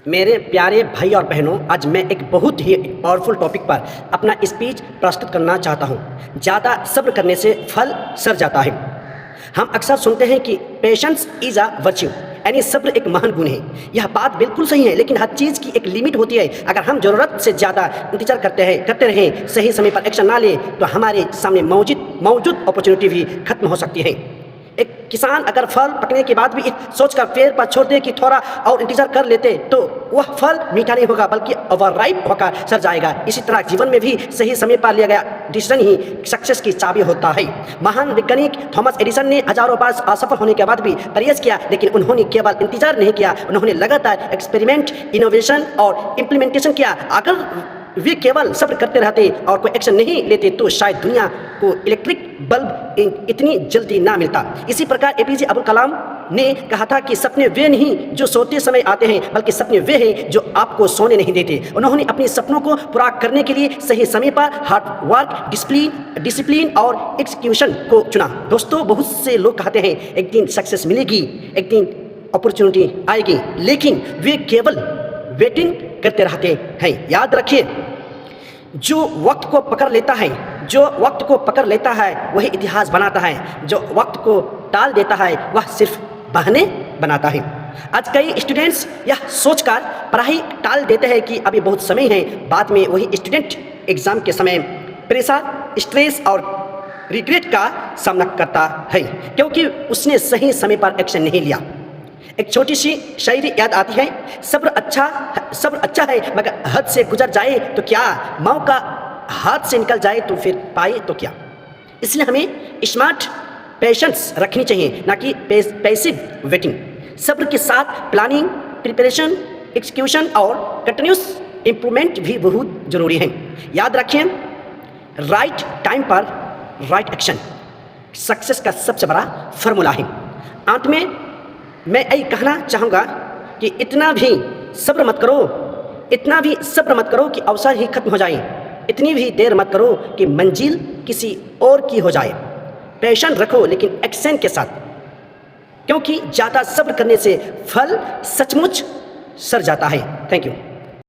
मेरे प्यारे भाई और बहनों, आज मैं एक बहुत ही पावरफुल टॉपिक पर अपना स्पीच प्रस्तुत करना चाहता हूँ। ज़्यादा सब्र करने से फल सर जाता है। हम अक्सर सुनते हैं कि पेशेंस इज़ अ वर्च्यू, यानी सब्र एक महान गुण है। यह बात बिल्कुल सही है, लेकिन हर चीज़ की एक लिमिट होती है। अगर हम ज़रूरत से ज़्यादा इंतजार करते रहें, सही समय पर एक्शन ना लें, तो हमारे सामने मौजूद अपॉर्चुनिटी भी खत्म हो सकती है। एक किसान अगर फल पकने के बाद भी सोचकर पेड़ पर छोड़ दे कि थोड़ा और इंतजार कर लेते, तो वह फल मीठा नहीं होगा बल्कि ओवरराइप होकर सड़ जाएगा। इसी तरह जीवन में भी सही समय पर लिया गया डिसीजन ही सक्सेस की चाबी होता है। महान वैज्ञानिक थॉमस एडिसन ने हजारों बार असफल होने के बाद भी प्रयास किया, लेकिन उन्होंने केवल इंतजार नहीं किया, उन्होंने लगातार एक्सपेरिमेंट, इनोवेशन और इम्प्लीमेंटेशन किया। अगर वे केवल सब्र करते रहते और कोई एक्शन नहीं लेते, तो शायद दुनिया को इलेक्ट्रिक बल्ब इतनी जल्दी ना मिलता। इसी प्रकार एपीजे अब्दुल कलाम ने कहा था कि सपने वे नहीं जो सोते समय आते हैं, बल्कि सपने वे हैं जो आपको सोने नहीं देते। उन्होंने अपने सपनों को पूरा करने के लिए सही समय पर हार्ड वर्क, डिसिप्लिन और एक्सक्यूशन को चुना। दोस्तों, बहुत से लोग कहते हैं एक दिन सक्सेस मिलेगी, एक दिन अपॉर्चुनिटी आएगी, लेकिन वे केवल वेटिंग करते रहते हैं। याद रखिए, जो वक्त को पकड़ लेता है वही इतिहास बनाता है। जो वक्त को टाल देता है वह सिर्फ बहाने बनाता है। आज कई स्टूडेंट्स यह सोचकर पढ़ाई टाल देते हैं कि अभी बहुत समय है। बाद में वही स्टूडेंट एग्जाम के समय प्रेशर, स्ट्रेस और रिग्रेट का सामना करता है, क्योंकि उसने सही समय पर एक्शन नहीं लिया। एक छोटी सी शायरी याद आती है, सब्र अच्छा है मगर हद से गुजर जाए तो क्या, मौका हाथ से निकल जाए तो फिर पाए तो क्या। इसलिए हमें स्मार्ट पेशेंस रखनी चाहिए, ना कि पैसिव वेटिंग। सब्र के साथ प्लानिंग, प्रिपरेशन, एक्सिक्यूशन और कंटिन्यूस इम्प्रूवमेंट भी बहुत ज़रूरी है। याद रखें, राइट टाइम पर राइट एक्शन सक्सेस का सबसे बड़ा फॉर्मूला है। अंत में मैं यही कहना चाहूँगा कि इतना भी सब्र मत करो कि अवसर ही खत्म हो जाए। इतनी भी देर मत करो कि मंजिल किसी और की हो जाए। पैशन रखो लेकिन एक्शन के साथ, क्योंकि ज़्यादा सब्र करने से फल सचमुच सर जाता है। Thank you.